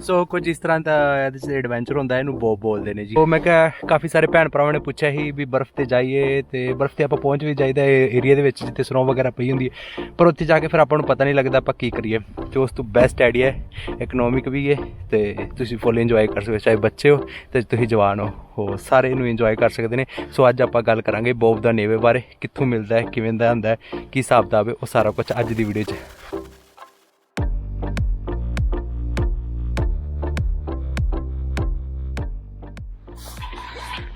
सो कुछ इस तरह का एडवेंचर होंदा है, इहनूं बॉब बोलते हैं जी। तो मैं क्या काफ़ी सारे भैन भरावां ने पूछा ही भी बर्फ ते जाइए तो बर्फ ते आपां पहुँच भी जाइदा एरिया दे विच जित्थे स्नो वगैरह पई हुंदी है, पर उत्थे जाके फिर आपां नूं पता नहीं लगदा आपां की करिए। तो उस तो बेस्ट आइडिया है, इकनॉमिक भी है तो तुसीं फुल इंजॉय कर सकदे, चाहे बच्चे हो तो तुसीं जवान हो सारे इनू इंजॉय कर सकते हैं। सो अज आप गल करांगे बॉब दा नेवे बारे, कित्थों मिलता है, किवें दा हुंदा है, की हिसाब किताब है, वो सारा कुछ अज दी वीडियो च।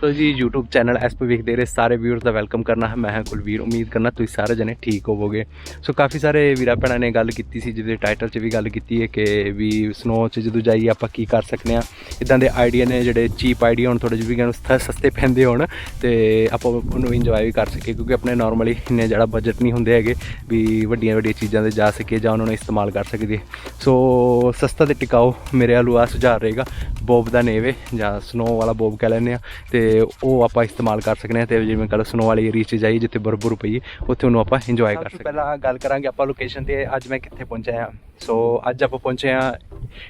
तो जी यूट्यूब चैनल एस पे वेखते रहे सारे व्यूअर्स का वेलकम करना है। मैं हाँ कुलवीर, उम्मीद करना तुम सारे जने ठीक होवोगे। सो काफ़ी सारे वीरा भैनों ने गल की सी, जिहदे टाइटल च भी गल की है कि भी स्नो च जो जाइए आप की कर सकते हैं। इदां दे आइडिया ने जोड़े चीप आइडिया हो, थोड़े जिहे सस्ते पैंदे हो तो आप उन्होंने इंजॉय भी कर सके, क्योंकि अपने नॉर्मली इन्ने ज़्यादा बजट नहीं होंगे है भी वड्डियां वड्डियां चीज़ों से जा सके जां उन्होंने इस्तेमाल कर सकते। सो सस्ता तो टिकाओ मेरे वालों आ सुझाव रहेगा बॉब दा नेवे जां स्नो वाला बॉब कह लैंदे आ, तो वो आप इस्तेमाल कर सकते हैं। तो जिवें कल स्नो वाले एरिया च जाइए जिथे बर्फ बुर्फ पई है, उत्थे उन्होंने आप इंजॉय कर सकते। पहला गल करांगे आप लोकेशन ते, अज मैं कित्थे पहुंचा हाँ। सो अज आप पहुंचे हाँ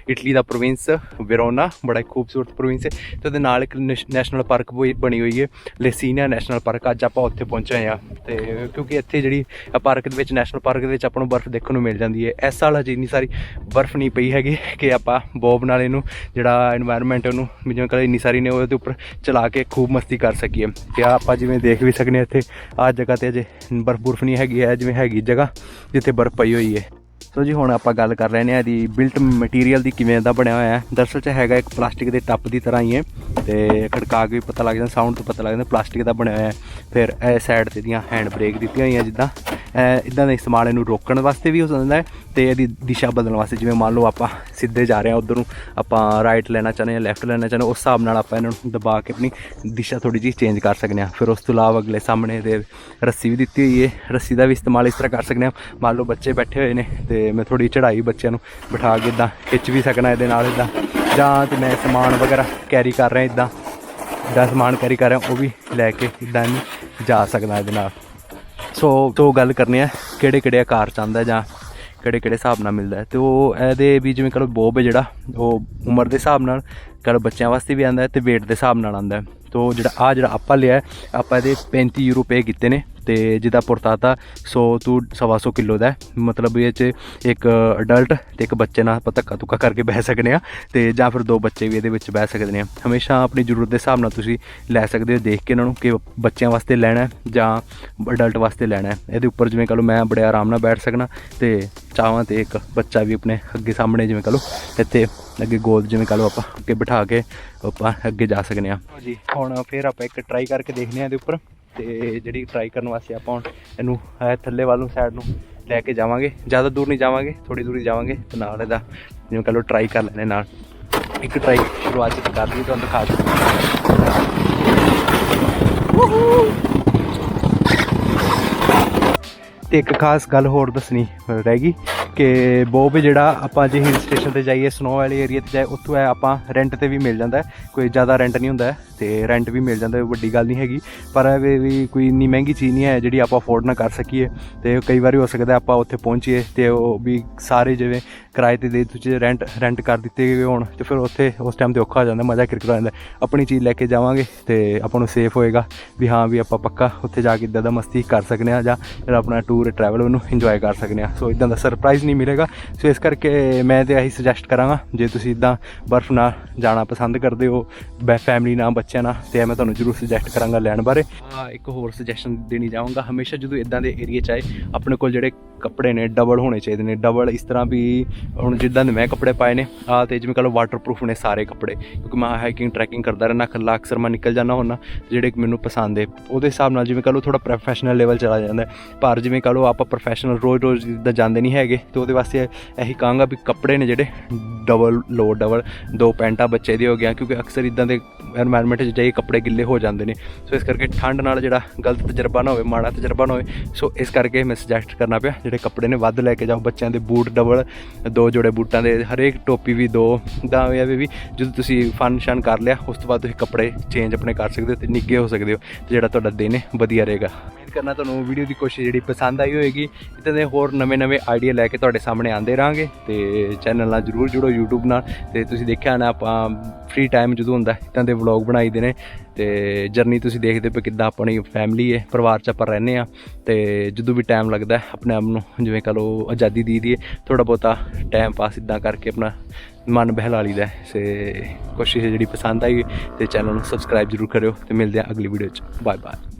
इटली का प्रोविंस वेरोना, बड़ा खूबसूरत प्रोविंस है। तो नाल एक नैशनल पार्क बनी हुई है, लेसीनिया नैशनल पार्क। अज आप उत्थे पहुंचे हाँ तो क्योंकि इत्थे जी पार्क नैशनल पार्क आपको बर्फ देखने को मिल जाती है। इस साल अजे इन्नी सारी बर्फ नहीं पई हैगी कि आप बॉब नाल इनू जिहड़ा एनवायरनमेंट उन्होंने जिवें कल इन्नी सारी ने उहदे उपर चला के खूब मस्ती कर सकीए। तो आप जिवें देख भी सकते इत्थे आ जगह तो अजे बर्फ बुर्फ नहीं हैगी है, जिवें हैगी जगह जिथे बर्फ पई हुई है। तो जी हुण आपां गल कर रहे हैं दी बिल्ट मटीरियल की किवें दा बनिया होया है। दरअसल च हैगा एक प्लास्टिक के टप की तरह ही है, तो खड़का के भी पता लग जाता, साउंड तो पता लग जाता प्लास्टिक का बनया होया है। फिर ए साइड ते दियां हैंड ब्रेक दी हुई जिद्दां इदां दा इस्तेमाल इनू रोकण वास्ते भी हो सकता है, तो यदी दिशा बदलने वास्ते। जिवें मान लो आप सीधे जा रहे हैं उधर आप राइट लेना चाहते हैं, लैफ्ट लेना चाहते हैं, उस हिसाब नाल आप इन्हूं दबा के अपनी दिशा थोड़ी जी चेंज कर सकते हैं। फिर उस तो इलावा अगले सामने दे रस्सी भी दी हुई है, रस्सी का भी इस्तेमाल इस तरह कर सकते हैं। मान लो बच्चे बैठे हुए हैं तो मैं थोड़ी चढ़ाई बच्चों को बिठा के इदां खिच भी सकना ये इदां, जां तो मैं समान वगैरह कैरी कर रहा इदां समान कैरी कर रहा वो भी लैके इदां जा सकदा इहदे नाल। सो गल करने किहड़े आकार च आंदा जां किहड़े हिसाब नाल मिलता है। तो ये भी जिवें कल बॉब है जिहड़ा वो उम्र के हिसाब नाल कल बच्चों वास्ते भी आंदा है तो वेट के हिसाब नाल आंदा है। तो जिहड़ा आपां लिया आप 35 यूरो पे कीते ने, तो जिहदा पुरताता 100 to 125 किलो का है। मतलब ये एक अडल्ट तो एक बच्चे नाल आपां धक्का धुक्का करके बह सकते हैं, तो जां फिर 2 बच्चे भी ये बह सकते हैं। हमेशा अपनी जरूरत के हिसाब नाल तुसीं लै सकते हो, देख के इन्हों कि बच्चों वास्ते लैना है जां अडल्ट वास्ते लैना है। ये उपर जिवें कहो मैं बड़े आराम नाल बैठ सकना, तो चाहवां तो एक बच्चा भी अपने अगे सामने जिवें कहो इत्थे अगे गोद जिवें कहो आप अगे बिठा के आप अगे जा सकते हैं जी। हुण फिर आप एक ट्राई करके देखने ये उपर, तो जी ट्राई करने वास्ते आप इनू थले वालों साइड में लैके जावांगे, ज़्यादा दूर नहीं जावांगे, थोड़ी दूर ही जावांगे। तो नाल इहदा जिवें कह लो ट्राई कर लैने, नाल एक ट्राई शुरुआत कर दी तुहानूं दिखा तो एक खास गल होर दसनी रहेगी कि बॉब जिहड़ा आपां जे हिल स्टेशन पर जाइए स्नो वाले एरिया ते जाए उत्थों है आपां रेंट ते भी मिल जाता है, कोई ज़्यादा रेंट नहीं होंदा है, तो रेंट भी मिल जाता है, वड्डी गल नहीं हैगी। पर भी कोई इन्नी महंगी चीज़ नहीं है जिहड़ी आपां अफोर्ड ना कर सकीए। तो कई बार हो सकता है आपां उत्थे पहुँचीए तो भी सारे जिवें किराए ते दे तुझे रेंट कर दिते गए होण, तो फिर उत्थे उस टाइम ते औखा हो जाता, मज़ा किरकिरा हो जाता। अपनी चीज़ लैके जावांगे तो आपां नूं सेफ होएगा भी हाँ भी आपां पक्का उत्थे जाके इदां दा मस्ती कर सकते हैं, जां अपना टूर ट्रैवल उन्होंने इंजॉय कर सकते हैं। सो इदां दा सरप्राइज़ नहीं मिलेगा। सो इस करके मैं तो यही सुजैसट करांगा, जे तुसीं इदां बर्फ नाल जाना पसंद करते हो फैमिली नाल बच्चों नाल, तो मैं तुहानूं जरूर सुजैसट करांगा लैण बारे। एक होर सुजैशन देनी चाहूँगा, हमेशा जो इदां दे एरिए च आए अपने कोल जिहड़े कपड़े ने डबल होने चाहिए ने। डबल इस तरह भी हुण जिद्दां दे मैं कपड़े पाए ने तो जिवें कह लो वाटर प्रूफ ने सारे कपड़े, क्योंकि मैं हाइकिंग ट्रैकिंग करता रहना, खल्ला अक्सर मैं निकल जाना होना जिहड़े मैनूं पसंद है उहदे हिसाब नाल जिवें कह लो थोड़ा प्रोफैशनल लेवल चला जाता है। पर जिवें कह लो आप प्रोफैशनल रोज़ जिद्दां जांदे नहीं हैगे, तो उहदे वास्ते यही कहांगा भी कपड़े ने जिहड़े डबल लो, डबल 2 पैंटा बच्चे दे हो गया, क्योंकि अक्सर इदां दे एनवायरनमेंट जाइए कपड़े गिले हो जाते हैं। सो इस करके ठंड नाल जिहड़ा गलत तजर्बा ना हो, माड़ा तजर्बा ना हो। सो इस करके मैं सुजैसट करना पिया ਜਿਹੜੇ ਕੱਪੜੇ ਨੇ ਵੱਧ ਲੈ ਕੇ ਜਾਓ। ਬੱਚਿਆਂ ਦੇ ਬੂਟ ਡਬਲ 2 ਜੋੜੇ ਬੂਟਾਂ ਦੇ, ਹਰੇਕ ਟੋਪੀ ਵੀ 2। ਤਾਂ ਇਹ ਵੀ ਜਦੋਂ ਤੁਸੀਂ ਫਨ ਕਰ ਲਿਆ ਉਸ ਤੋਂ ਬਾਅਦ ਤੁਸੀਂ ਕੱਪੜੇ ਚੇਂਜ ਆਪਣੇ ਕਰ ਸਕਦੇ ਹੋ ਤੇ ਨਿੱਘੇ ਹੋ ਸਕਦੇ ਹੋ, ਤੇ ਜਿਹੜਾ ਤੁਹਾਡਾ ਦਿਨ ਹੈ ਵਧੀਆ ਰਹੇਗਾ। ਉਮੀਦ ਕਰਨਾ ਤੁਹਾਨੂੰ ਵੀਡੀਓ ਦੀ ਕੋਸ਼ਿਸ਼ ਜਿਹੜੀ ਪਸੰਦ ਆਈ ਹੋਏਗੀ। ਇੱਦਾਂ ਦੇ ਹੋਰ ਨਵੇਂ ਆਈਡੀਆ ਲੈ ਕੇ ਤੁਹਾਡੇ ਸਾਹਮਣੇ ਆਉਂਦੇ ਰਹਾਂਗੇ, ਤੇ ਚੈਨਲ ਨਾਲ ਜ਼ਰੂਰ ਜੁੜੋ YouTube ਨਾਲ। ਤੇ ਤੁਸੀਂ ਦੇਖਿਆ ਨਾ ਆਪਾਂ ਫ੍ਰੀ ਟਾਈਮ ਜਦੋਂ ਹੁੰਦਾ ਇੱਦਾਂ ਦੇ ਵਲੌਗ ਬਣਾਈ ਦੇ ਨੇ, ਤੇ ਜਰਨੀ ਤੁਸੀਂ ਦੇਖਦੇ ਪਏ ਕਿੱਦਾਂ ਆਪਣੀ ਫੈਮਿਲੀ ਹੈ, ਪਰਿਵਾਰ 'ਚ ਆਪਾਂ ਰਹਿੰਦੇ ਹਾਂ। ਤੇ ਜਦੋਂ ਵੀ ਟਾਈਮ ਲੱਗਦਾ ਆਪਣੇ ਆਪ ਨੂੰ ਜਿਵੇਂ ਕਹ ਲਓ ਆਜ਼ਾਦੀ ਦੀ ਦੀਏ, ਥੋੜ੍ਹਾ ਬਹੁਤਾ ਟਾਈਮ ਪਾਸ ਇੱਦਾਂ ਕਰਕੇ ਆਪਣਾ ਮਨ ਬਹਿਲਾ ਲਈਦਾ। ਤੇ ਕੋਸ਼ਿਸ਼ ਜਿਹੜੀ ਪਸੰਦ ਆਈ ਤੇ ਚੈਨਲ ਨੂੰ ਸਬਸਕ੍ਰਾਈਬ ਜ਼ਰੂਰ ਕਰਿਓ, ਤੇ ਮਿਲਦੇ ਹਾਂ ਅਗਲੀ ਵੀਡੀਓ 'ਚ। Bye bye.